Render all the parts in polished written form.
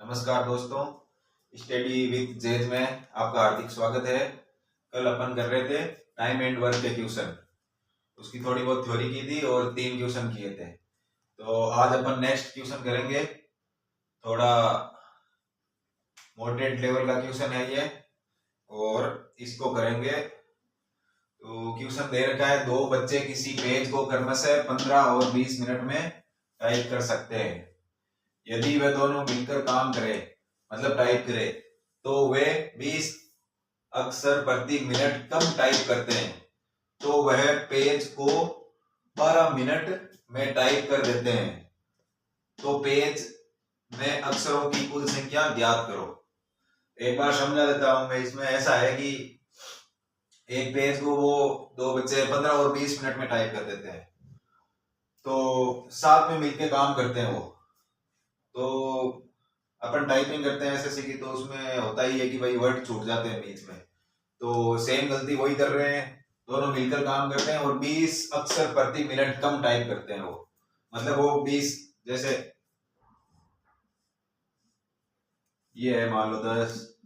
नमस्कार दोस्तों, study with जेज में आपका हार्दिक स्वागत है। कल अपन कर रहे थे टाइम एंड वर्क के क्वेश्चन, उसकी थोड़ी बहुत थ्योरी की थी और 3 क्वेश्चन किए थे। तो आज अपन नेक्स्ट क्वेश्चन करेंगे, थोड़ा मॉडरेट लेवल का क्वेश्चन है ये और इसको करेंगे। तो क्वेश्चन दे रखा है, 2 बच्चे किसी पेज को क्रमशः 15 और 20 मिनट में टाइप कर सकते हैं। यदि वे दोनों मिलकर काम करें, मतलब टाइप करें, तो वे 20 अक्षर प्रति मिनट कम टाइप करते हैं, तो वह पेज को 12 मिनट में टाइप कर देते हैं। तो पेज में अक्षरों की कुल संख्या ज्ञात करो। एक बार समझा देता हूं मैं। इसमें ऐसा है कि एक पेज को वो 2 बच्चे 15 और 20 मिनट में टाइप कर देते हैं, तो साथ में मिलकर काम करते हैं वो। तो अपन टाइपिंग करते हैं ऐसे की, तो उसमें होता ही है कि भाई वर्ड छूट जाते हैं बीच में। तो सेम गलती वही कर रहे हैं, दोनों मिलकर काम करते हैं और 20 अक्षर प्रति मिनट कम टाइप करते हैं वो। मतलब वो 20, जैसे ये है, मान लो 10,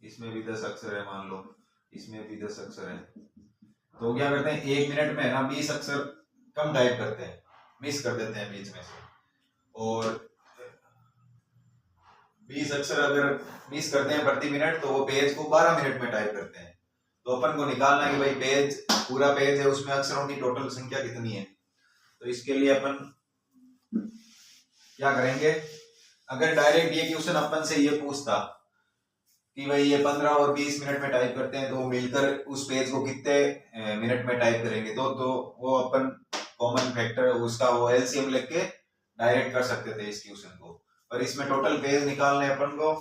इसमें भी 10 अक्षर है, मान लो इसमें भी 10 अक्षर है। तो क्या करते हैं, 1 मिनट में ना 20 अक्षर कम टाइप करते हैं, मिस कर देते हैं बीच में से। और 20 अक्षर अगर मिस करते हैं प्रति मिनट, तो वो पेज को 12 मिनट में टाइप करते हैं। तो अपन को निकालना है कि भाई पेज, पूरा पेज है, उसमें अक्षरों की टोटल संख्या कितनी है। तो इसके लिए अपन क्या करेंगे, अगर डायरेक्ट ये क्वेश्चन अपन से ये पूछता कि भाई ये 15 और 20 मिनट में टाइप करते हैं, तो मिलकर उस पेज को कितने मिनट में टाइप करेंगे, तो वो अपन कॉमन फैक्टर उसका वो एलसीएम लेके डायरेक्ट कर सकते थे इस क्वेश्चन को। और इसमें टोटल पेज निकालने अपन को,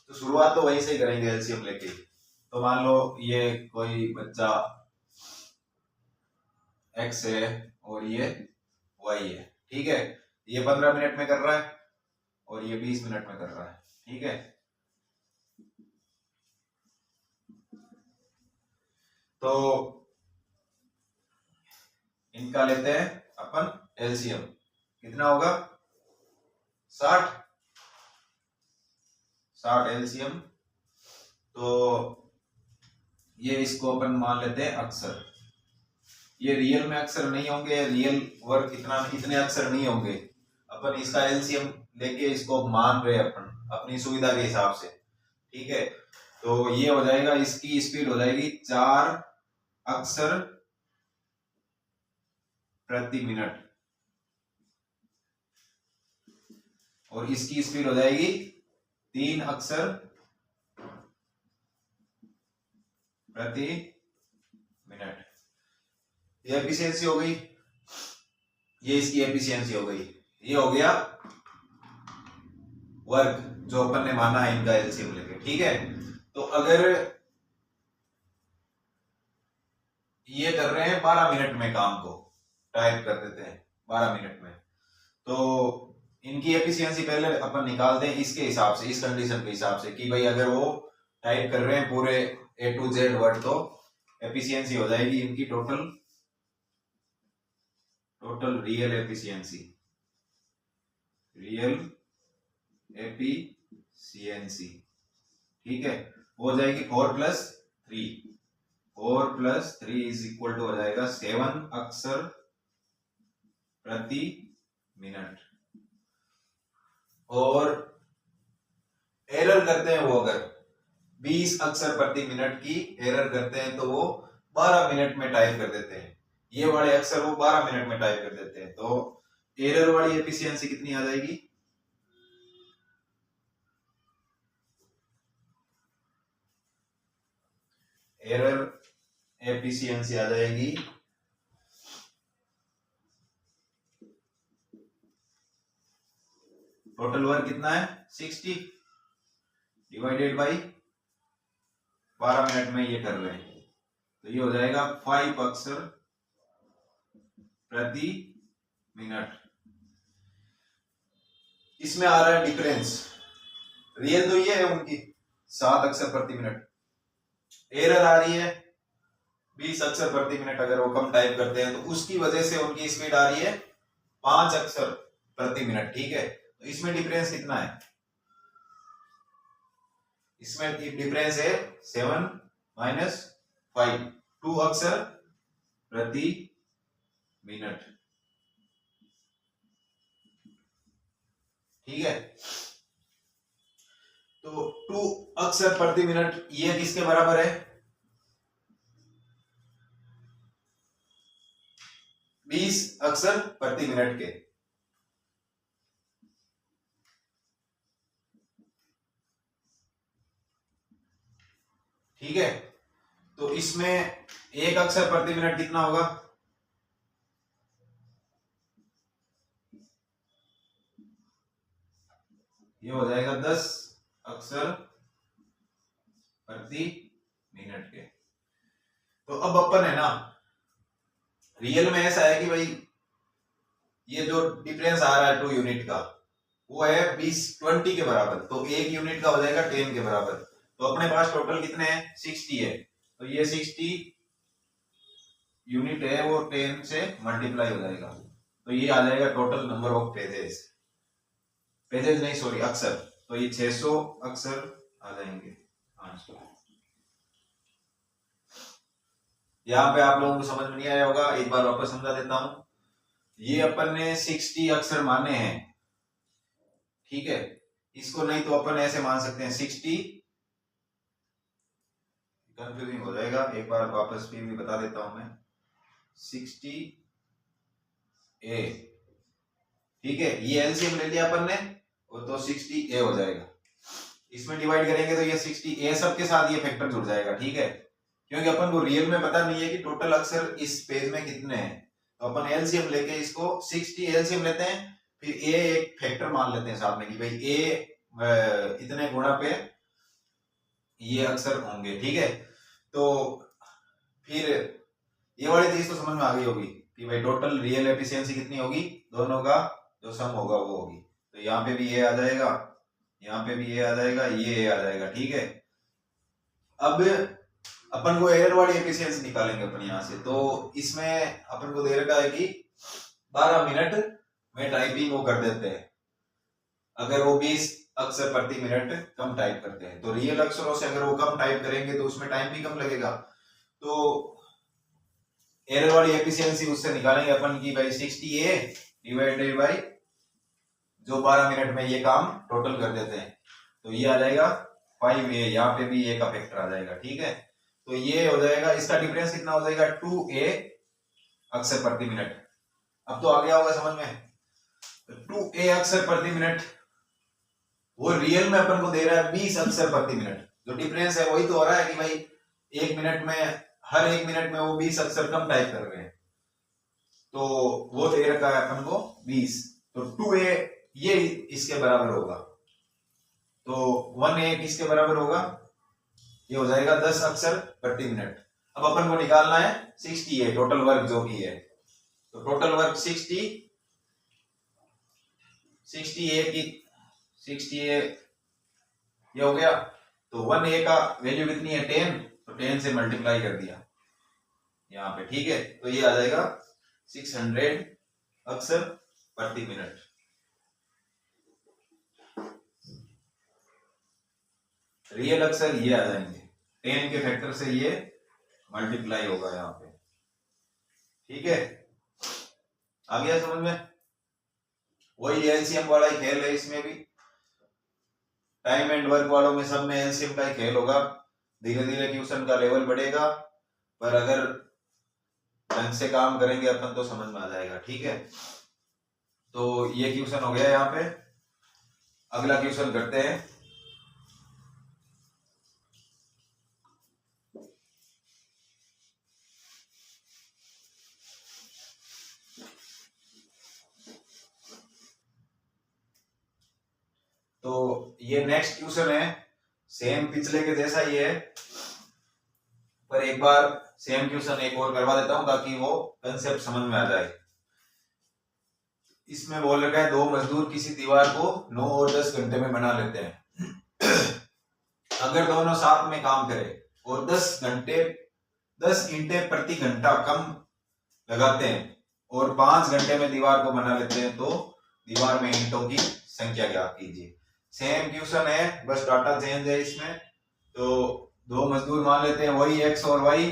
तो शुरुआत तो वहीं से ही करेंगे एलसीएम लेके। तो मान लो ये कोई बच्चा एक्स है और ये वाई है, ठीक है। ये 15 मिनट में कर रहा है और ये 20 मिनट में कर रहा है, ठीक है। तो इनका लेते हैं अपन एलसीएम, कितना होगा 60 एलसीएम। तो ये इसको अपन मान लेते हैं अक्षर। ये रियल में अक्षर नहीं होंगे, रियल वर्क इतने अक्षर नहीं होंगे। अपन इसका एलसीएम लेके इसको मान रहे अपन अपनी सुविधा के हिसाब से, ठीक है। तो ये हो जाएगा, इसकी स्पीड हो जाएगी 4 अक्षर प्रति मिनट और इसकी स्पीड हो जाएगी 3 अक्षर प्रति मिनट। ये एफिशिएंसी हो गई, ये इसकी एफिशिएंसी हो गई। ये हो गया वर्क जो अपन ने माना है इनका एलसीएम लेके, ठीक है। तो अगर ये कर रहे हैं 12 मिनट में काम को, टाइप कर देते हैं 12 मिनट में, तो इनकी एफिशिएंसी पहले अपन निकालते हैं इसके हिसाब से, इस कंडीशन के हिसाब से कि भाई अगर वो टाइप कर रहे हैं पूरे A to Z वर्ड, तो एफिशिएंसी हो जाएगी इनकी टोटल रियल एफिशिएंसी, ठीक है, हो जाएगी 4 + 3 इज इक्वल टू हो जाएगा 7 अक्षर प्रति मिनट। और एरर करते हैं वो, अगर 20 अक्षर प्रति मिनट की एरर करते हैं, तो वो 12 मिनट में टाइप कर देते हैं। ये वाले अक्षर वो 12 मिनट में टाइप कर देते हैं। तो एरर वाली एफिशिएंसी कितनी आ जाएगी, एरर एफिशिएंसी आ जाएगी टोटल वर्क कितना है 60 डिवाइडेड बाई 12 मिनट में ये कर रहे हैं, तो ये हो जाएगा 5 अक्षर प्रति मिनट। इसमें आ रहा है डिफरेंस, रियल तो ये है उनकी 7 अक्षर प्रति मिनट, एरर आ रही है 20 अक्षर प्रति मिनट। अगर वो कम टाइप करते हैं तो उसकी वजह से उनकी स्पीड आ रही है 5 अक्षर प्रति मिनट, ठीक है। तो इसमें डिफरेंस कितना है, इसमें डिफरेंस है 7 माइनस 5, 2 अक्षर प्रति मिनट, ठीक है। तो 2 अक्षर प्रति मिनट ये किसके बराबर है, 20 अक्षर प्रति मिनट के, ठीक है। तो इसमें 1 अक्षर प्रति मिनट कितना होगा, ये हो जाएगा 10 अक्षर प्रति मिनट के। तो अब अपन है ना, रियल में ऐसा है कि भाई ये जो डिफरेंस आ रहा है 2 यूनिट का वो है 20 के बराबर, तो 1 यूनिट का हो जाएगा 10 के बराबर। तो अपने पास टोटल कितने हैं, 60 है। तो ये 60 यूनिट है वो 10 से मल्टीप्लाई हो जाएगा, तो ये आ जाएगा total number of pages, pages नहीं सॉरी अक्षर। तो ये 600 अक्षर आ जाएंगे आंसर। यहाँ पे आप लोगों को समझ में नहीं आया होगा, एक बार वापस समझा देता हूं। ये अपन ने 60 अक्षर माने हैं, ठीक है। इसको नहीं तो अपन ऐसे मान सकते हैं 60, कंफ्यूजिंग हो जाएगा, एक बार वापस फिर भी बता देता हूं मैं, 60 ए, ठीक है। ये एलसीएम ले लिया अपन ने, वो तो 60 ए हो जाएगा। इसमें डिवाइड करेंगे तो ये 60 ए सबके साथ ये फैक्टर जुड़ जाएगा, ठीक है। क्योंकि अपन को रियल में पता नहीं है कि टोटल अक्षर इस पेज में कितने हैं, तो अपन एलसीएम लेके इसको 60 एलसीएम लेते हैं, फिर ए एक फैक्टर मान लेते हैं साथ में कि भाई ए इतने गुणा पे ये अक्षर होंगे, ठीक है। तो फिर ये वाली चीज तो समझ में आ गई होगी कि भाई टोटल रियल एफिशिएंसी कितनी होगी, दोनों का जो सम होगा वो होगी। तो यहाँ पे भी ये आ जाएगा, यहाँ पे भी ये आ जाएगा, ये आ जाएगा, ठीक है। अब अपन को एरर वाली एफिशिएंसी निकालेंगे अपन यहाँ से। तो इसमें अपन को दे रखा है कि 12 मिनट में टाइपिंग वो कर देते हैं, अगर वो 20 अक्षर प्रति मिनट कम टाइप करते हैं। तो रियल अक्षरों से अगर वो कम टाइप करेंगे तो उसमें टाइम भी कम लगेगा। तो एरर वाली एफिशिएंसी उससे निकालेंगे अपन की भाई 60A डिवाइडेड बाय जो 12 मिनट में ये काम टोटल कर देते हैं, तो ये आ जाएगा 5A, यहाँ पे भी ए का फैक्टर आ जाएगा, ठीक है। तो ये हो जाएगा, इसका डिफरेंस कितना हो जाएगा 2A अक्षर प्रति मिनट। अब तो आ गया होगा समझ में, 2A अक्षर प्रति मिनट वो रियल में अपन को दे रहा है 20 अक्षर प्रति मिनट। जो डिफरेंस है वही तो हो रहा है कि भाई 1 मिनट में, हर 1 मिनट में वो 20 अक्षर कम टाइप कर रहे हैं, तो वो दे रखा है अपन को 20। तो 2A ये इसके बराबर होगा, तो 1A किसके बराबर होगा, ये हो जाएगा 10 अक्षर प्रति मिनट। अब अपन को निकालना है 60A टोटल वर्क जो भी है, तो टोटल वर्क 60A की 60A ये हो गया। तो 1A का वैल्यू कितनी है 10, तो 10 से मल्टीप्लाई कर दिया यहाँ पे, ठीक है। तो ये आ जाएगा 600 अक्षर प्रति मिनट। रियल अक्षर ये आ जाएंगे, 10 के फैक्टर से ये मल्टीप्लाई होगा यहाँ पे, ठीक है। आ गया समझ में, वही एलसीएम वाला ही खेल है, इसमें भी टाइम एंड वर्क वालों में सब में एलसीएम का ही खेल होगा। धीरे धीरे ट्यूशन का लेवल बढ़ेगा, पर अगर ढंग से काम करेंगे अपन तो समझ में आ जाएगा, ठीक है। तो ये क्वेश्चन हो गया यहाँ पे। अगला क्वेश्चन करते हैं। तो ये नेक्स्ट क्वेश्चन है, सेम पिछले के जैसा ही है, पर एक बार सेम क्वेश्चन एक और करवा देता हूं ताकि वो कंसेप्ट समझ में आ जाए। इसमें बोल रखा है 2 मजदूर किसी दीवार को 9 और 10 घंटे में बना लेते हैं। अगर दोनों साथ में काम करें और 10 ईंटें प्रति घंटा कम लगाते हैं और 5 घंटे में दीवार को बना लेते हैं, तो दीवार में ईंटों की संख्या ज्ञात कीजिए। सेम क्वेश्चन है, बस डाटा चेंज है इसमें। तो दो मजदूर मान लेते हैं, वही एक्स और वाई।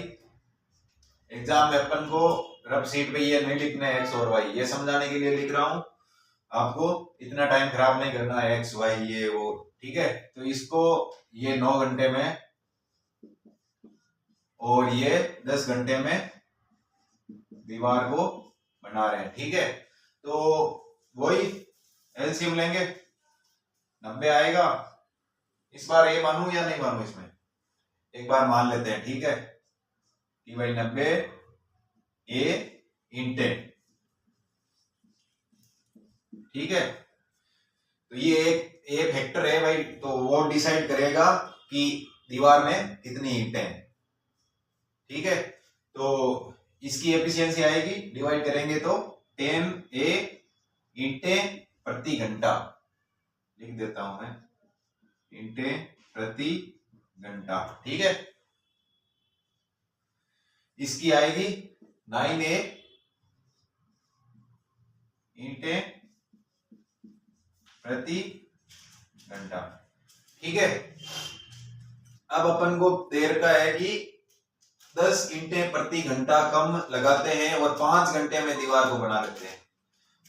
एग्जाम में अपन को रफ शीट पे ये नहीं लिखना है एक्स और वाई, ये समझाने के लिए लिख रहा हूं। आपको इतना टाइम खराब नहीं करना है एक्स वाई ये वो, ठीक है। तो इसको ये 9 घंटे में और ये 10 घंटे में दीवार को बना रहे हैं, ठीक है। तो वही एलसीएम लेंगे, 90 आएगा। इस बार ए मानूं या नहीं मानूं, इसमें एक बार मान लेते हैं, ठीक है कि भाई 90 ए इंटे, ठीक है। तो ये एक ए फैक्टर है भाई, तो वो डिसाइड करेगा कि दीवार में कितनी ईंटें हैं, ठीक है। तो इसकी एफिशिएंसी आएगी, डिवाइड करेंगे तो 10 ए ईंटें प्रति घंटा, लिख देता हूं मैं, ईंटें प्रति घंटा, ठीक है। इसकी आएगी 9 ए ईंटें प्रति घंटा, ठीक है। अब अपन को देर का है कि 10 ईंटें प्रति घंटा कम लगाते हैं और 5 घंटे में दीवार को बना लेते हैं।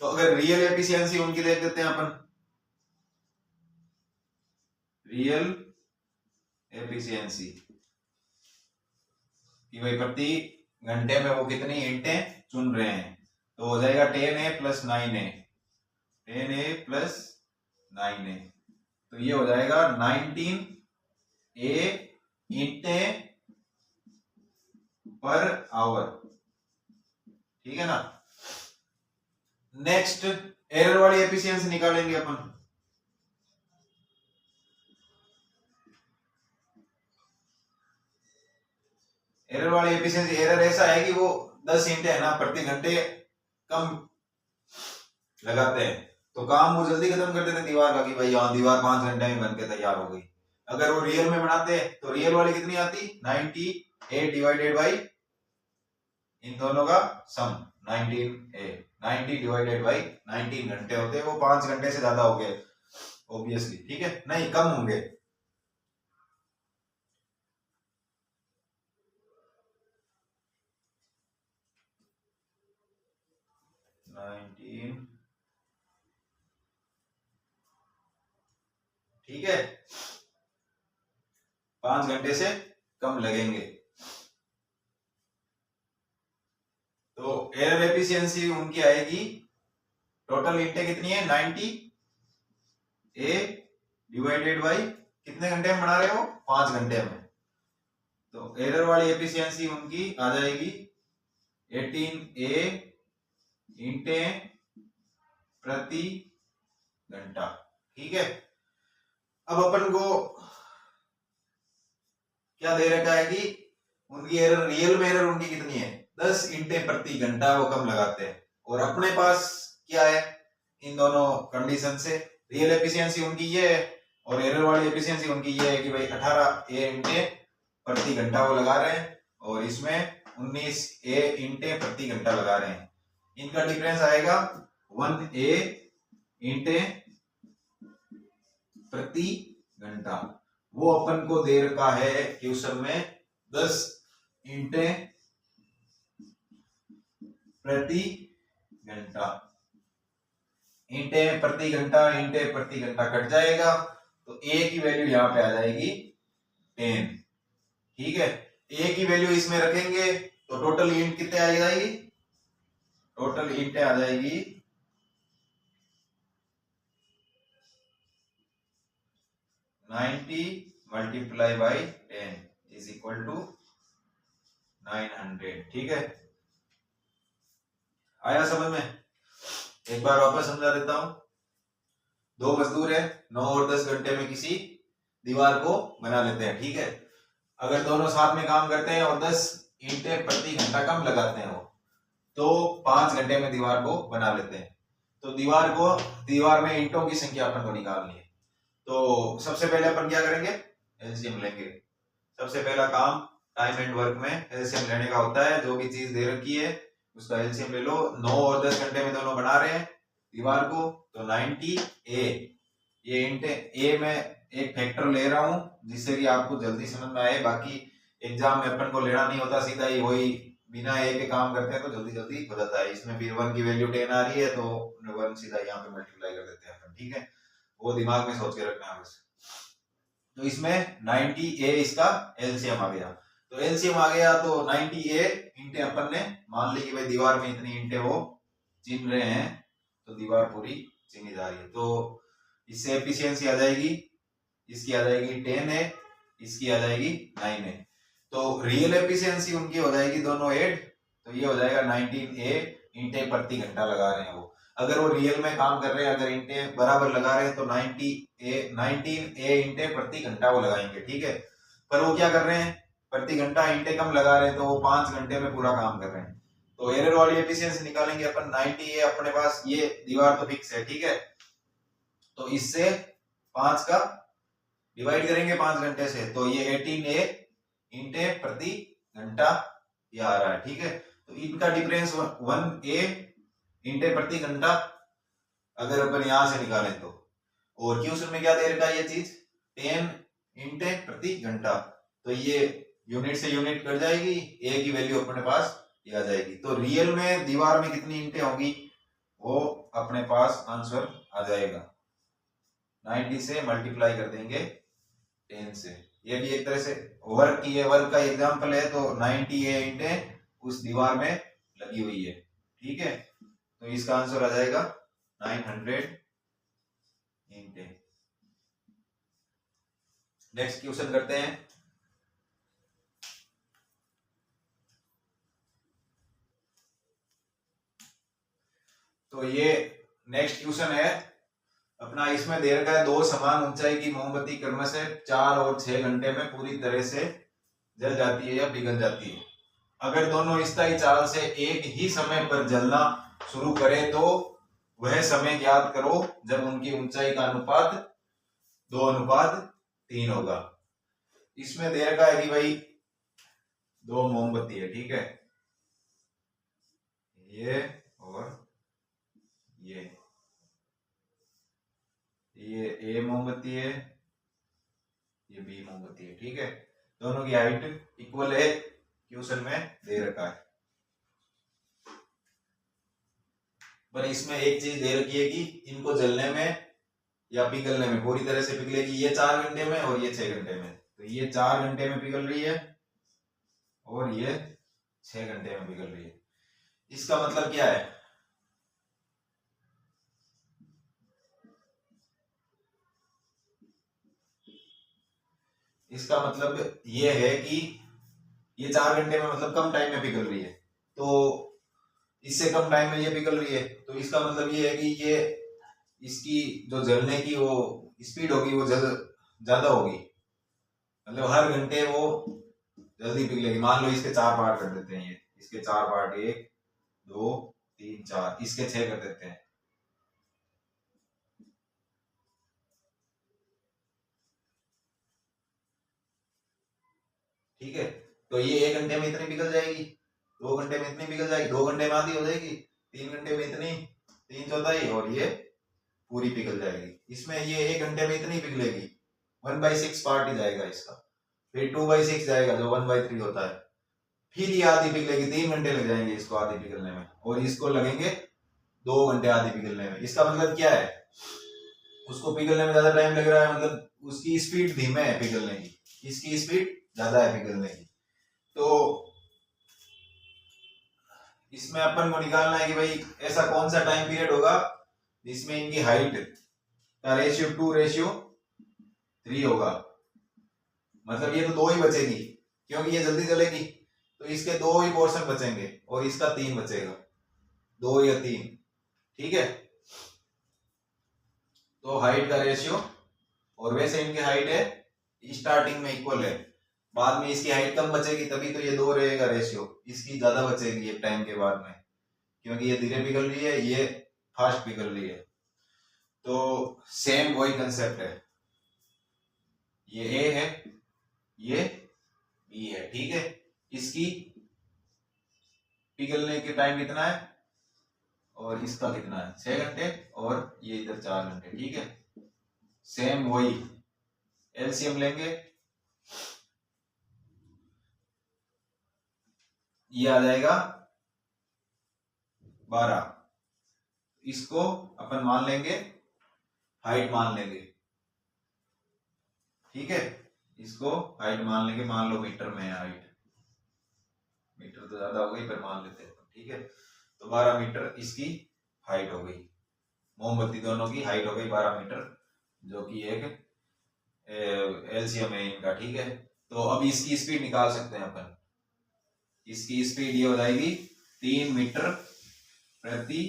तो अगर रियल एफिशिएंसी उनकी देख देते हैं अपन, रियल एफिशिएंसी कि भाई प्रति घंटे में वो कितनी ईंटें चुन रहे हैं, तो हो जाएगा 10 ए प्लस 9 ए, 10 ए प्लस 9 ए, तो ये हो जाएगा 19 ए ईंटें पर आवर, ठीक है ना। नेक्स्ट एरर वाली एफिशिएंसी निकालेंगे अपन। एरर वाली एफिशिएंसी, एरर ऐसा है कि वो 10 ईंटें है ना प्रति घंटे कम लगाते हैं, तो काम वो जल्दी खत्म कर देते हैं दीवार का कि भाई हाँ दीवार 5 घंटे में बनके तैयार हो गई। अगर वो रियल में बनाते हैं तो रियल वाली कितनी आती, 98 डिवाइडेड बाई इन दोनों का सम 19 ए, 90 डिवाइडेड बाई 19 घंटे होते हैं, वो 5 घंटे से ज्यादा हो गए ऑब्वियसली, ठीक है, नहीं कम होंगे। ठीक है, 5 घंटे से कम लगेंगे। तो एरर एफिशिएंसी उनकी आएगी, टोटल ईंटें कितनी है 90 ए डिवाइडेड बाई कितने घंटे में बना रहे हो, 5 घंटे में। तो एरर वाली एफिशिएंसी उनकी आ जाएगी 18 ए ईंटें प्रति घंटा, ठीक है। अब अपन को क्या दे रखा है कि उनकी एरर, रियल में एरर उनकी कितनी है 10 ईंटें प्रति घंटा वो कम लगाते हैं, और अपने पास क्या है इन दोनों कंडीशन से, रियल एफिशिएंसी उनकी ये है और एरर वाली एफिशिएंसी उनकी ये है कि भाई 18 ए ईंटें प्रति घंटा वो लगा रहे हैं और इसमें 19 ए ईंटें प्रति घंटा लगा रहे हैं। इनका डिफरेंस आएगा 1 ए ईंटें प्रति घंटा, वो अपन को दे रखा है क्वेश्चन में 10 ईंटें प्रति घंटा। ईंटें प्रति घंटा, ईंटें प्रति घंटा कट जाएगा तो ए की वैल्यू यहां पे आ जाएगी 10, ठीक है। ए की वैल्यू इसमें रखेंगे तो टोटल ईंट कितने आ जाएगी, टोटल ईंटें आ जाएगी 90 multiply by 10 is equal to 900, ठीक है। आया समझ में, एक बार वापस समझा देता हूं। दो मजदूर है, 9 और 10 घंटे में किसी दीवार को बना लेते हैं, ठीक है। अगर दोनों साथ में काम करते हैं और 10 ईंटें प्रति घंटा कम लगाते हैं वो, तो 5 घंटे में दीवार को बना लेते हैं। तो दीवार में ईंटों की संख्या अपन को निकालनी है। तो सबसे पहले अपन क्या करेंगे, एलसीएम लेंगे। सबसे पहला काम टाइम एंड वर्क में एलसीएम लेने का होता है, जो भी चीज दे रखी है उसका एलसीएम ले लो। 9 और 10 घंटे में दोनों बना रहे हैं दीवार को, तो 90 ए, ये इंट ए में एक फैक्टर ले रहा हूं जिससे कि आपको जल्दी समझ में आए। बाकी एग्जाम में अपन को लेना नहीं होता, सीधा ही वही बिना ए के काम करते हैं तो जल्दी जल्दी हो जाता है। इसमें फिर 1 की वैल्यू 10 आ रही है तो 1 सीधा यहाँ पे मल्टीप्लाई कर देते हैं अपन, ठीक है, वो दिमाग में सोच के रखना है बस। तो इसमें 90 ए इसका एलसीएम आ गया, तो एलसीएम आ गया तो 90 ए इंटे अपन ने मान ली कि भाई दीवार में इतनी इंटे वो चिन रहे हैं, तो दीवार पूरी चिनी जा रही है। तो इससे एफिशिएंसी आ जाएगी, इसकी आ जाएगी 10 है, इसकी आ जाएगी 9 है। तो रियल एफिशिएंसी उनकी हो जाएगी दोनों ऐड, तो ये हो जाएगा 19 ए इंटे प्रति घंटा लगा रहे हैं वो। अगर वो रियल में काम कर रहे हैं, अगर इंटे बराबर लगा रहे हैं तो 19 ए इंटे प्रति घंटा वो लगाएंगे, ठीक है। पर वो क्या कर रहे हैं, प्रति घंटा इंटे कम लगा रहे हैं तो वो 5 घंटे में पूरा काम कर रहे हैं। तो एरर वाली एफिशिएंसी निकालेंगे अपन 90 ए, अपने पास ये दीवार तो फिक्स है, ठीक है, तो इससे 5 का डिवाइड करेंगे 5 घंटे से, तो ये 18 ए इंटे प्रति घंटा ये आ रहा है, ठीक है। तो इनका डिफरेंस 1 ए इंटे प्रति घंटा अगर अपन यहां से निकालें तो, और क्वेश्चन में क्या दे रखा है ये चीज 10 इंटे प्रति घंटा, तो ये यूनिट से यूनिट कट जाएगी, ए की वैल्यू अपने पास ये आ जाएगी। तो रियल में दीवार में कितनी इंटे होगी वो अपने पास आंसर आ जाएगा, 90 से मल्टीप्लाई कर देंगे 10 से। ये भी एक तरह से वर्क की है, वर्क का एग्जांपल है, तो 90 ए इंटे उस दीवार में लगी हुई है, ठीक है। तो इसका आंसर आ जाएगा 900 इंटे। नेक्स्ट क्वेश्चन करते हैं। तो ये नेक्स्ट क्वेश्चन है अपना, इसमें दे रखा है 2 समान ऊंचाई की मोमबत्ती क्रम से 4 और 6 घंटे में पूरी तरह से जल जाती है या पिघल जाती है। अगर दोनों स्थायी चाल से एक ही समय पर जलना शुरू करें तो वह समय ज्ञात करो जब उनकी ऊंचाई का अनुपात 2:3 होगा। इसमें दे रखा है कि भाई 2 मोमबत्ती है, ठीक है, ये और ये ए मोमबत्ती है, ये बी मोमबत्ती है, ठीक है, दोनों की हाइट इक्वल है, क्वेश्चन में दे रखा है। पर इसमें एक चीज दे रखी है कि इनको जलने में या पिघलने में पूरी तरह से पिघलेगी, ये 4 घंटे में और ये 6 घंटे में, तो ये 4 घंटे में पिघल रही है और ये 6 घंटे में पिघल रही है। इसका मतलब क्या है, इसका मतलब ये है कि ये 4 घंटे में मतलब कम टाइम में पिघल रही है, तो इससे कम टाइम में ये पिघल रही है, तो इसका मतलब ये है कि ये इसकी जो जलने की वो स्पीड होगी वो ज्यादा होगी, मतलब हर घंटे वो जल्दी पिघलेगी। मान लो इसके 4 पार्ट कर देते हैं, ये इसके 4 पार्ट 1 2 3 4, इसके 6 कर देते हैं, ठीक है। तो ये 1 घंटे में इतनी पिघल जाएगी, 2 घंटे में इतनी पिघल जाएगी, 2 घंटे में आधी हो जाएगी, 3 घंटे में इतनी, 3/4, और ये पूरी पिघल जाएगी। इसमें ये 1 घंटे में इतनी पिघलेगी, 1/6 पार्ट ही जाएगा इसका, फिर 2/6 जाएगा जो 1/3 होता है, फिर ये आधी पिघलेगी, 3 घंटे लग जाएंगे इसको आधी पिघलने में, और इसको लगेंगे 2 घंटे आधी पिघलने में। इसका मतलब क्या है, उसको पिघलने में ज्यादा टाइम लग रहा है, मतलब उसकी स्पीड धीमे है पिघलने की, इसकी स्पीड ज्यादा है पिघलने की। तो इसमें अपन को निकालना है कि भाई ऐसा कौन सा टाइम पीरियड होगा जिसमें इनकी हाइट का रेशियो 2:3 होगा, मतलब ये तो 2 ही बचेगी क्योंकि ये जल्दी चलेगी, तो इसके 2 ही पोर्शन बचेंगे और इसका 3 बचेगा, 2 या 3, ठीक है। तो हाइट का रेशियो, और वैसे इनकी हाइट है स्टार्टिंग में इक्वल है, बाद में इसकी हाइट कम बचेगी तभी तो ये 2 रहेगा रेशियो, इसकी ज्यादा बचेगी एक टाइम के बाद में, क्योंकि ये धीरे पिघल रही है, ये फास्ट पिघल रही है। तो सेम वही कंसेप्ट है, ये ए है, ये बी है, ठीक है। इसकी पिघलने के टाइम कितना है और इसका कितना है 6 घंटे और ये इधर 4 घंटे, ठीक है। सेम वही एलसीएम लेंगे, ये आ जाएगा 12। इसको अपन मान लेंगे हाइट मान लेंगे, ठीक है। इसको हाइट मान लेंगे, मान लो मीटर में है हाइट, मीटर तो ज्यादा हो गई पर मान लेते हैं, ठीक है। तो 12 मीटर इसकी हाइट हो गई, मोमबत्ती दोनों की हाइट हो गई 12 मीटर, जो कि एक एलसीएम है इनका, ठीक है। तो अब इसकी स्पीड निकाल सकते हैं अपन। इसकी स्पीड ये हो जाएगी 3 मीटर प्रति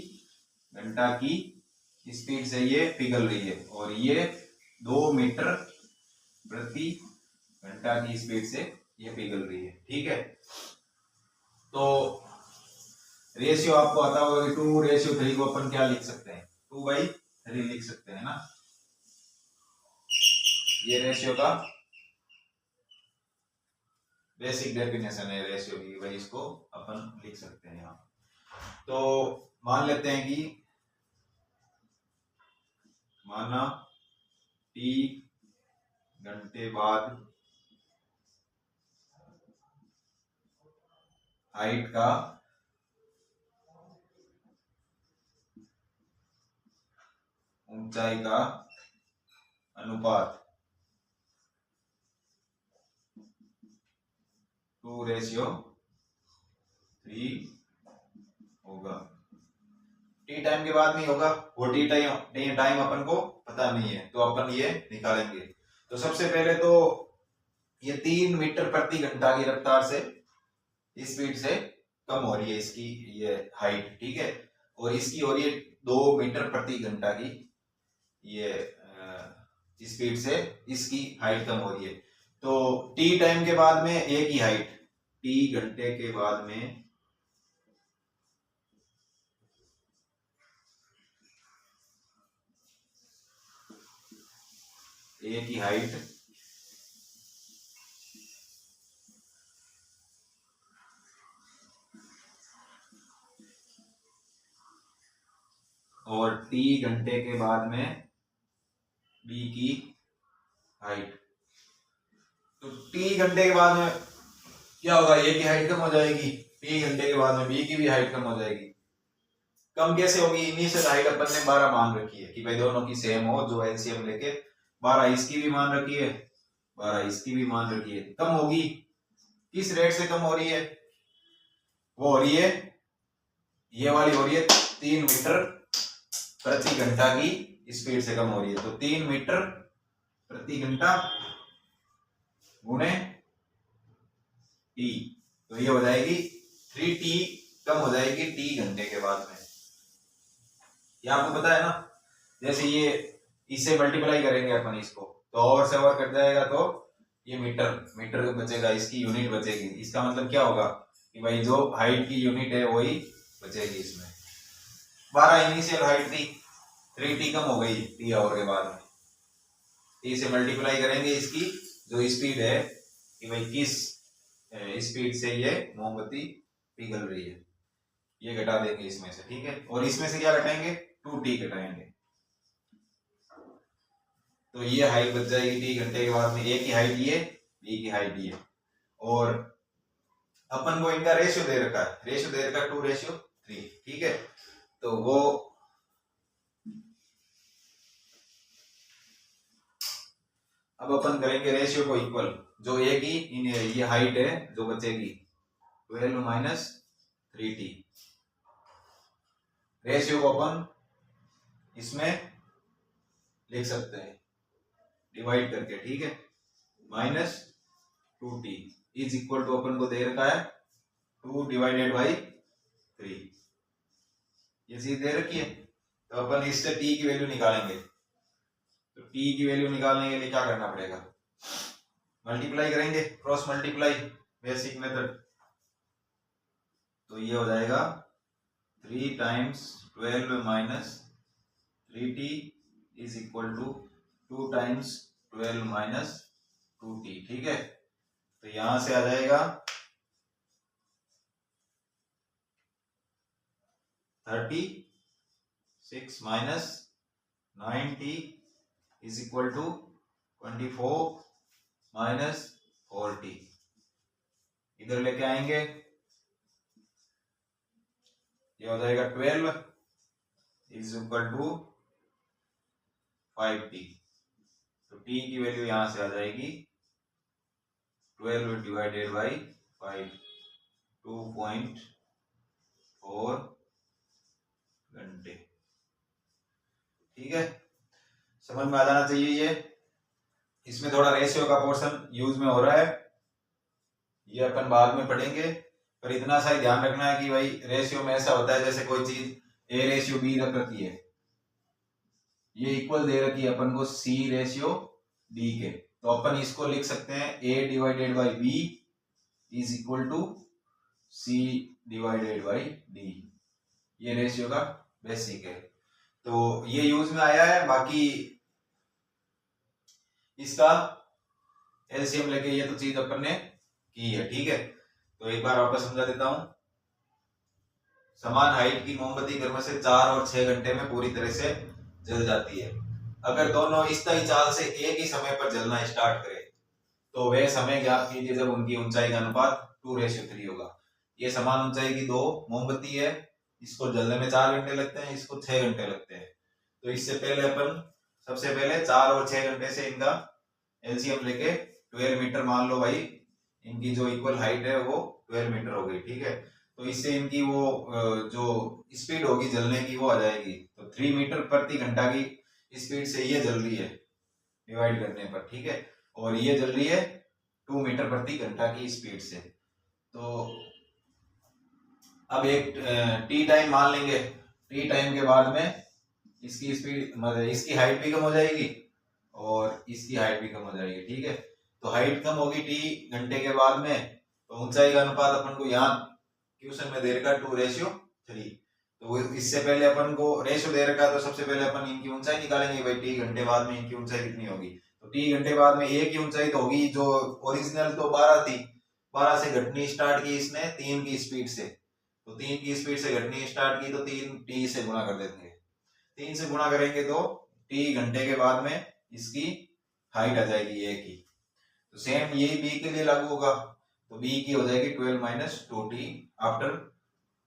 घंटा की स्पीड से ये पिघल रही है, और ये 2 मीटर प्रति घंटा की स्पीड से ये पिघल रही है, ठीक है। तो रेशियो आपको आता होगा कि 2:3 को अपन क्या लिख सकते हैं, 2/3 लिख सकते हैं ना। ये रेशियो का बेसिक डेफिनेशन है रेशियो की, भाई इसको अपन लिख सकते हैं यहाँ। तो मान लेते हैं कि माना T घंटे बाद हाइट का ऊंचाई का अनुपात 2:3 होगा। टी टाइम के बाद नहीं होगा, वो टी टाइम अपन को पता नहीं है, तो अपन ये निकालेंगे। तो सबसे पहले तो ये 3 मीटर प्रति घंटा की रफ्तार से स्पीड से कम हो रही है इसकी ये हाइट, ठीक है। और इसकी हो रही है 2 मीटर प्रति घंटा की ये स्पीड से इसकी हाइट कम हो रही है। तो टी टाइम के बाद में एक ही हाइट, टी घंटे के बाद में एक ही हाइट और टी घंटे के बाद में बी की हाइट। तो टी घंटे के बाद में क्या होगा, ए की हाइट कम हो जाएगी, टी घंटे के बाद में बी की भी हाइट कम हो जाएगी। कम कैसे होगी, इनिशियल हाइट अपन ने 12 मान रखी है कि भाई दोनों की सेम हो, जो एलसीएम लेके 12 इसकी भी मान रखी है, 12 इसकी भी मान रखी है। कम होगी, किस रेट से कम हो रही है, वो हो रही है ये वाली हो रही है 3 मीटर प्रति घंटा की स्पीड से कम हो रही है। तो 3 मीटर प्रति घंटा गुणे टी, तो ये हो जाएगी 3t कम हो जाएगी टी घंटे के बाद में। ये आपको पता है ना, जैसे ये इससे मल्टीप्लाई करेंगे अपन इसको, तो ओवर से ओवर कट जाएगा, तो ये मीटर बचेगा, इसकी यूनिट बचेगी। इसका मतलब क्या होगा कि भाई जो हाइट की यूनिट है वही बचेगी इसमें। 12 इनिशियल हाइट थी, 3t कम हो गई टी आवर के बाद में, टी से मल्टीप्लाई करेंगे इसकी जो स्पीड है कि भाई किस स्पीड से ये मोमबत्ती पिघल रही है, ये घटा देंगे इसमें से, ठीक है। और इसमें से क्या घटाएंगे, 2t घटाएंगे, तो ये हाइट बच जाएगी टी घंटे के बाद में। ए की हाइट ये, बी की हाइट ये, और अपन को इनका रेशियो दे रखा है, 2:3, ठीक है। तो वो अब अपन करेंगे रेशियो को इक्वल, जो ए की ये हाइट है जो बचेगी 12 - 3t, रेशियो को अपन इसमें लिख सकते हैं डिवाइड करके, ठीक है। -2t इज इक्वल टू अपन को दे रखा है 2/3, ये चीज दे रखी है। तो अपन इससे t की वैल्यू निकालेंगे, तो t की वैल्यू निकालने के लिए क्या करना पड़ेगा, मल्टीप्लाई करेंगे, क्रॉस मल्टीप्लाई, बेसिक मेथड। तो ये हो जाएगा 3 × 12 - 3t is equal to 2 × 12 - 2t, ठीक है। तो यहां से आ जाएगा 30 6 minus 9t is equal to 24 minus 4t। इधर लेके आएंगे, ये हो जाएगा 12 इज इक्वल टू 5t। तो t की वैल्यू यहां से आ जाएगी 12 डिवाइडेड बाई 5, 2.4 घंटे। ठीक है, समझ में आ जाना चाहिए ये। इसमें थोड़ा रेशियो का पोर्शन यूज में हो रहा है, ये अपन बाद में पढ़ेंगे, पर इतना सा ही ध्यान रखना है कि भाई रेशियो में ऐसा होता है जैसे कोई चीज a रेशियो b रख रखी है, ये इक्वल दे रखी है अपन को c रेशियो d के, तो अपन इसको लिख सकते हैं a divided by b is equal to c divided by d। ये रेशियो का बेसिक है, तो ये यूज में आया है। बाकी इसका एलसीएम लेके ये तो चीज अपन ने की है। ठीक है, तो एक बार वापस समझा देता हूं। समान हाइट की मोमबत्ती घर में से 4 और 6 घंटे में पूरी तरह से जल जाती है। अगर दोनों इस तय चाल से एक ही समय पर जलना स्टार्ट करें तो वह समय ज्ञात कीजिए जब उनकी ऊंचाई का अनुपात 2:3 होगा। ये समान ऊंचाई की दो मोमबत्ती है, इसको जलने में 4 घंटे लगते हैं, इसको 6 घंटे लगते हैं। तो इससे पहले अपन सबसे पहले 4 और 6 घंटे से इनका एलसीएम लेके 12 मीटर मान लो भाई, इनकी जो इक्वल हाइट है वो 12 मीटर हो गई। ठीक है, तो इससे इनकी वो जो स्पीड होगी जलने की वो आ जाएगी, तो 3 मीटर प्रति घंटा की स्पीड से ये जल रही है डिवाइड करने पर। ठीक है, और ये जल रही है 2 मीटर प्रति घंटा की स्पीड से। तो अब एक टी टाइम मान लेंगे, टी टाइम के बाद में इसकी स्पीड मतलब इसकी हाइट भी कम हो जाएगी और इसकी हाइट भी कम हो जाएगी। ठीक है, तो हाइट कम होगी टी घंटे के बाद में, तो ऊंचाई का अनुपात अपन को यहाँ क्वेश्चन में दे रखा 2:3। तो इससे पहले अपन को रेशियो दे रखा, तो सबसे पहले अपन इनकी ऊंचाई निकालेंगे भाई, टी घंटे बाद में इनकी ऊंचाई कितनी होगी। तो टी घंटे बाद में एक ही ऊंचाई तो होगी, जो ओरिजिनल तो 12 थी, 12 से घटनी स्टार्ट की इसने 3 की स्पीड से, तो 3 की स्पीड से घटनी स्टार्ट की तो 3 टी से गुणा कर देंगे, 3 से गुणा करेंगे तो टी घंटे के बाद में इसकी हाइट आ जाएगी एक ही। तो सेम यही बी के लिए लागू होगा, तो बी की हो जाएगी 12 minus 2t after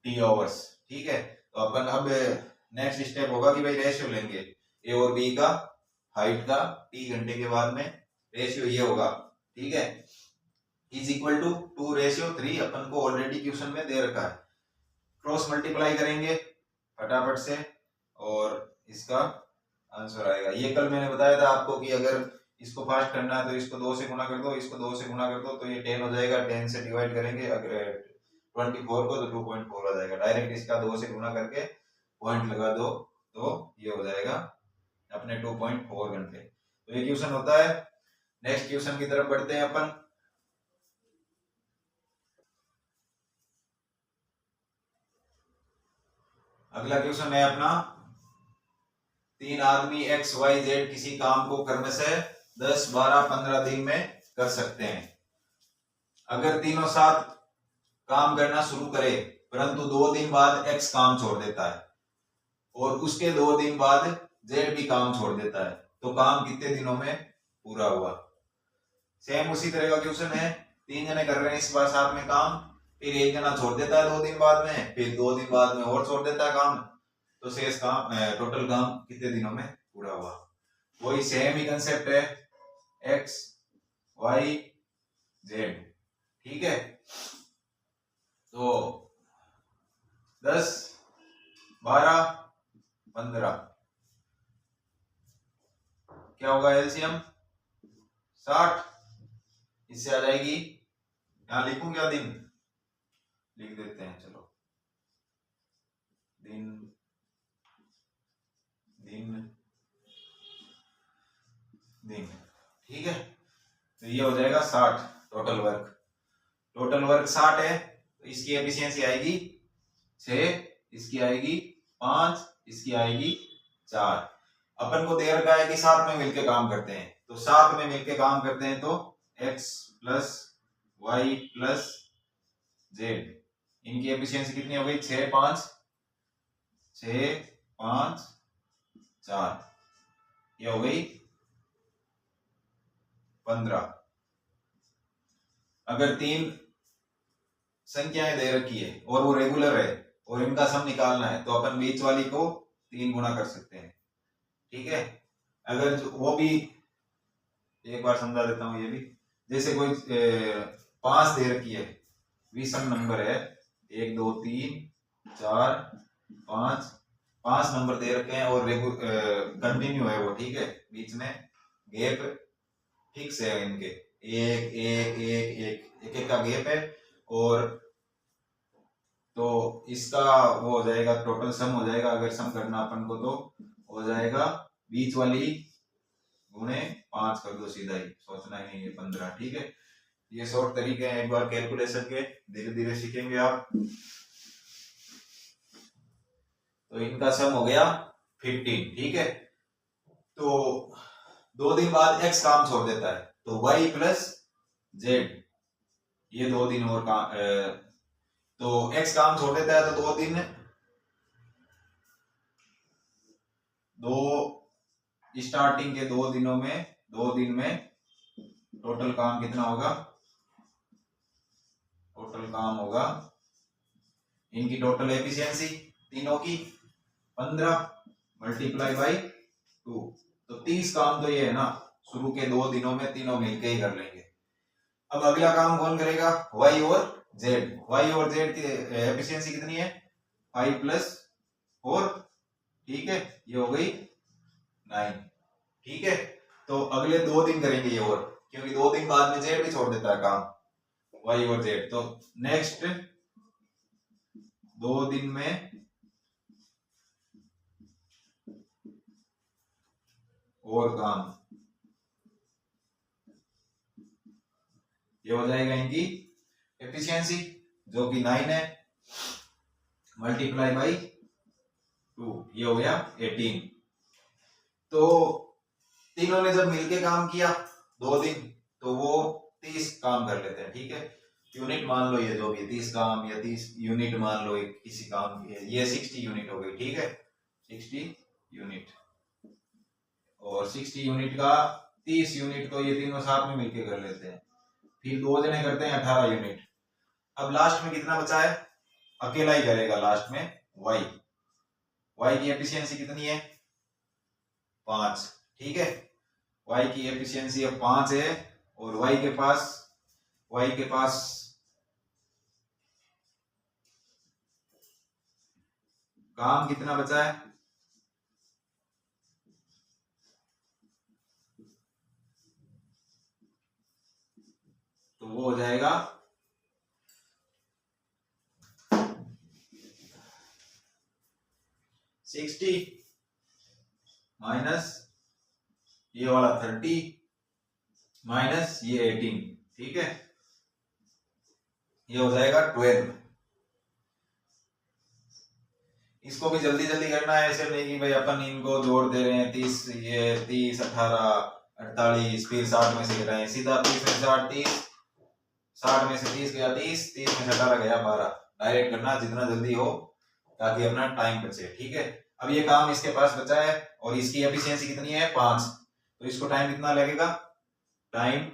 T hours. ठीक है, तो अपन अब नेक्स्ट स्टेप होगा कि भाई रेशियो लेंगे ए और बी का हाइट का टी घंटे के बाद में, रेशियो ये होगा। ठीक है, इज इक्वल टू 2:3 अपन को ऑलरेडी क्वेश्चन में दे रखा है। क्रॉस मल्टीप्लाई करेंगे फटाफट से और इसका आंसर आएगा। ये कल मैंने बताया था आपको कि अगर इसको फास्ट करना है तो इसको 2 से गुणा कर दो, इसको 2 से गुणा कर दो, तो ये 10 हो जाएगा, 10 से डिवाइड करेंगे अगर 24 को तो 2.4 आ जाएगा। डायरेक्ट इसका 2 से गुणा करके पॉइंट लगा दो तो ये हो जाएगा अपने 2.4 घंटे। तो ये क्वेश्चन होता है। नेक्स्ट क्वेश्चन की तरफ बढ़ते हैं अपन। अगला क्वेश्चन है अपना, 3 आदमी एक्स वाई जेड किसी काम को क्रम से 10, 12, 15 दिन में कर सकते हैं। अगर तीनों साथ काम करना शुरू करे परंतु 2 दिन बाद एक्स काम छोड़ देता है और उसके 2 दिन बाद जेड भी काम छोड़ देता है, तो काम कितने दिनों में पूरा हुआ। सेम उसी तरह का क्वेश्चन है, 3 जने कर रहे हैं इस बार साथ में काम, फिर एक जना छोड़ देता है 2 दिन बाद में, फिर 2 दिन बाद में और छोड़ देता है काम, तो शेष काम टोटल काम कितने दिनों में पूरा हुआ। वही सेम ही कंसेप्ट है, एक्स वाई जेड। ठीक है, तो 10, 12, 15 क्या होगा एलसीएम 60, इससे आ जाएगी, यहां लिखूं क्या दिन, लिख देते हैं चलो, दिन दिन दिन। ठीक है, तो ये हो जाएगा 60 टोटल वर्क। टोटल वर्क 60 है, तो इसकी एफिशिएंसी आएगी 6, इसकी आएगी 5, इसकी आएगी 4। अपन को दे रखा है कि साथ में मिलके काम करते हैं, तो साथ में मिलके काम करते हैं तो x plus y plus z, इनकी एफिशिएंसी कितनी हो गई 6, 5, 6, 5, 4, ये हो गई 15। अगर 3 संख्याएं दे रखी है और वो रेगुलर है और इनका सम निकालना है तो अपन बीच वाली को 3 गुना कर सकते हैं, ठीक है। अगर वो भी एक बार समझा देता हूं, ये भी जैसे कोई 5 दे रखी है, विषम नंबर है, 1 2 3 4 5, 5 नंबर दे रखे हैं और कंटिन्यू है वो, ठीक है, बीच में गैप फिक्स है इनके, एक एक एक एक एक का गैप है, और तो इसका वो हो जाएगा, टोटल सम हो जाएगा, अगर सम करना अपन को तो हो जाएगा बीच वाली गुणे 5 कर दो, सीधा ही, सोचना ही नहीं है 15, ठीक है। ये शॉर्ट तरीके हैं एक बार कैलकुलेशन के, धीरे धीरे सीखेंगे आप। तो इनका सम हो गया 15, ठीक है। तो 2 दिन बाद x काम छोड़ देता है तो y प्लस जेड, ये 2 दिन और काम, तो x काम छोड़ देता है तो 2 दिन, 2 स्टार्टिंग के 2 दिनों में, 2 दिन में टोटल काम कितना होगा, टोटल काम होगा इनकी टोटल एफिशिएंसी तीनों की 15 मल्टीप्लाई बाई 2, तो 30 काम तो ये है ना, शुरू के 2 दिनों में तीनों मिलके ही कर लेंगे। अब अगला काम कौन करेगा, y और z, y और z की एफिशिएंसी कितनी है, 5 प्लस 4, ठीक है, ये हो गई 9, ठीक है। तो अगले 2 दिन करेंगे ये, और क्योंकि 2 दिन बाद में z भी छोड़ देता है काम, y और z, तो नेक्स्ट 2 दिन में और काम, ये हो जाएगा इनकी एफिशिएंसी जो कि 9 है, मल्टीप्लाई बाई 2, ये हो गया 18। तो तीनों ने जब मिलके काम किया 2 दिन तो वो 30 काम कर लेते हैं, ठीक है। यूनिट मान लो ये जो भी 30 काम या 30 यूनिट मान लो किसी काम की, ये 60 यूनिट हो गई, ठीक है, 60 यूनिट, और 60 यूनिट का 30 यूनिट तो ये तीनों साथ में मिलके कर लेते हैं, फिर 2 जने करते हैं 18 यूनिट। अब लास्ट में कितना बचा है, अकेला ही करेगा लास्ट में y, y की एफिशिएंसी कितनी है 5, ठीक है, y की एफिशिएंसी अब 5 है, और y के पास काम कितना बचा है, तो वो हो जाएगा 60 माइनस ये वाला 30 माइनस ये 18, ठीक है, ये हो जाएगा 12। इसको भी जल्दी जल्दी करना है, ऐसे नहीं कि भाई अपन इनको जोड़ दे रहे हैं 30, ये 30 18 48, फिर 60 में से गिराए हैं, सीधा 30 में से 60, 30, 60 में से 30 गया 30, 30 में से 18 गया 12, डायरेक्ट करना जितना जल्दी हो ताकि अपना टाइम बचे, ठीक है। अब ये काम इसके पास बचा है और इसकी एफिशिएंसी कितनी है 5, तो इसको टाइम कितना लगेगा, टाइम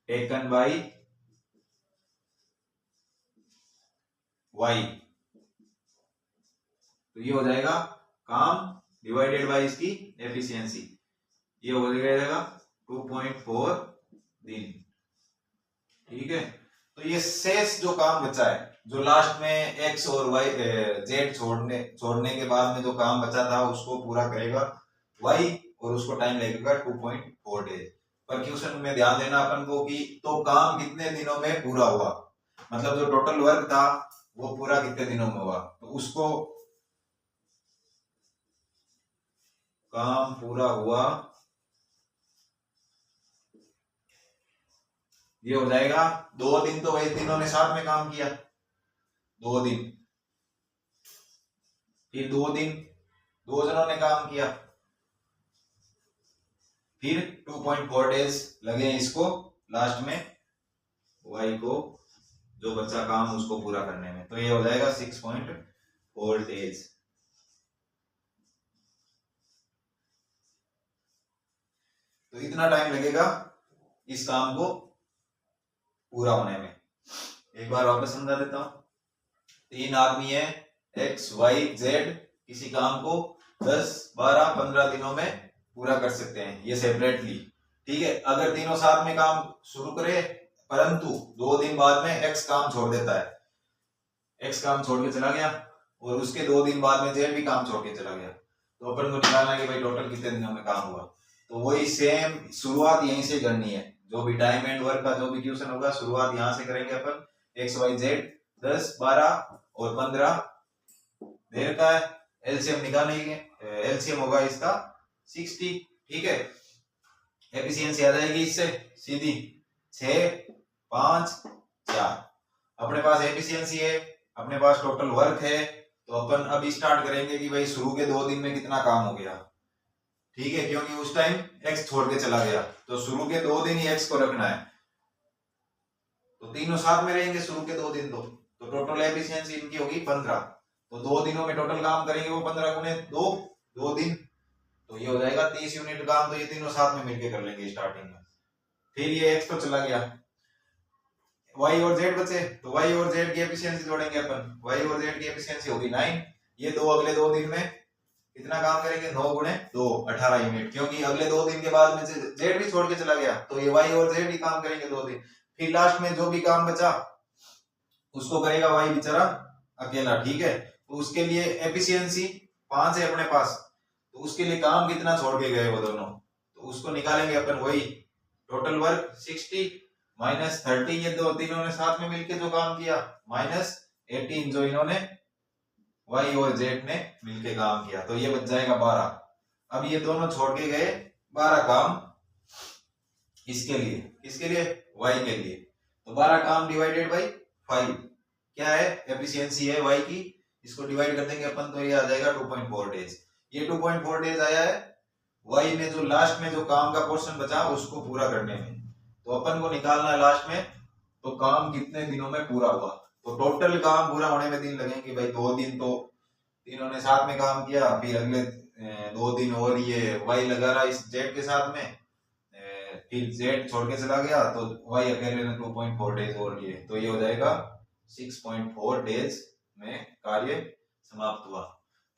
टेकन बाई y, तो ये हो जाएगा काम डिवाइडेड बाय इसकी एफिशिएंसी, ये हो जाएगा 2.4 दिन, ठीक है। तो ये शेष जो काम बचा है, जो लास्ट में x और y z छोड़ने के बाद में जो काम बचा था उसको पूरा करेगा y, और उसको टाइम लगेगा 2.4 डेज। पर क्वेश्चन में ध्यान देना अपन को कि तो काम कितने दिनों में पूरा हुआ, मतलब जो टोटल वर्क था वो पूरा कितने दिनों में हुआ, तो उसको काम पूरा हुआ, ये हो जाएगा 2 दिन, तो वही तीनों ने साथ में काम किया 2 दिन, फिर 2 दिन 2 जनों ने काम किया, फिर 2.4 डेज लगे इसको लास्ट में y को जो बच्चा काम उसको पूरा करने में, तो ये हो जाएगा 6.4 डेज। तो इतना टाइम लगेगा इस काम को पूरा होने में। एक बार वापस समझा देता हूं। 3 आदमी है एक्स वाई जेड, किसी काम को 10, 12, 15 दिनों में पूरा कर सकते हैं, ये सेपरेटली। ठीक है, अगर तीनों साथ में काम शुरू करें परंतु 2 दिन बाद में एक्स काम छोड़ देता है, एक्स काम छोड़ के चला गया और उसके 2 दिन बाद में जेड भी काम छोड़ के चला गया, तो अपन को निकालना है कि भाई टोटल कितने दिनों में काम हुआ। तो वही सेम शुरुआत यहीं से करनी है, जो भी टाइम एंड वर्क का जो भी क्वेश्चन होगा शुरुआत यहां से करेंगे अपन। एक्स वाई जेड 10, 12 और 15 देर का है, एलसीएम निकालेंगे, एलसीएम होगा इसका 60। ठीक है, एफिशिएंसी आ जाएगी इससे सीधी 6, 5, 4। अपने पास एफिशिएंसी है, अपने पास टोटल वर्क है, तो अपन अब स्टार्ट करेंगे कि भाई शुरू के 2 दिन में कितना काम हो गया। ठीक है, क्योंकि उस टाइम एक्स छोड़ के चला गया, तो शुरू के 2 दिन ही एक्स को रखना है, तो तीनों साथ में रहेंगे शुरू के 2 दिन। तो टोटल एफिशिएंसी इनकी होगी 15। तो 2 दिनों में टोटल काम करेंगे वो 15 गुने 2 दिन, तो ये हो जाएगा 30 यूनिट काम। तो ये तीनों साथ में मिलके कर लेंगे स्टार्टिंग में। फिर ये एक्स तो चला गया, वाई और जेड बचे, तो वाई और जेड की एफिशिएंसी जोड़ेंगे अपन। वाई और जेड की एफिशिएंसी होगी 9। ये दो अगले 2 दिन में कितना काम करेंगे, 9 गुणे 2 18 यूनिट, क्योंकि अगले 2 दिन के बाद में जेड भी छोड़ के चला गया, तो ये वाई और जेड ही काम करेंगे 2 दिन। फिर लास्ट में जो भी काम बचा उसको करेगा वाई बेचारा अकेला। ठीक है, तो उसके लिए एफिशिएंसी 5 है अपने पास, तो उसके लिए काम कितना छोड़ के गए वो दोनों, तो उसको निकालेंगे अपन। वही टोटल वर्क 60 माइनस 30, ये दो तीनों ने साथ में मिलके जो काम किया, माइनस 18 जो इन्होंने वाई और जेड ने मिलके काम किया, तो ये बच जाएगा 12। अब ये दोनों छोड़ के गए 12 काम इसके लिए, किसके लिए, वाई के लिए। तो 12 काम डिवाइडेड बाई 5 क्या है, एफिशिएंसी है वाई की, इसको डिवाइड कर देंगे अपन, तो ये आ जाएगा 2.4 डेज। ये 2.4 डेज आया है वाई में, जो लास्ट में जो काम का पोर्शन बचा उसको पूरा करने में। तो अपन को निकालना है लास्ट में तो काम कितने दिनों में पूरा हुआ। तो टोटल काम पूरा होने में दिन लगेंगे भाई 2 दिन, तो तीनों ने साथ में काम किया, फिर अगले 2 दिन और ये वाई लगा रहा इस जेड के साथ में, फिर जेड छोड़ के चला गया, तो वाई अकेले ने 2.4 डेज और लिए, तो ये हो जाएगा 6.4 डेज में कार्य समाप्त हुआ।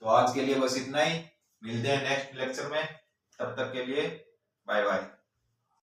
तो आज के लिए बस इतना ही, मिलते हैं नेक्स्ट लेक्चर में, तब तक के लिए बाय बाय।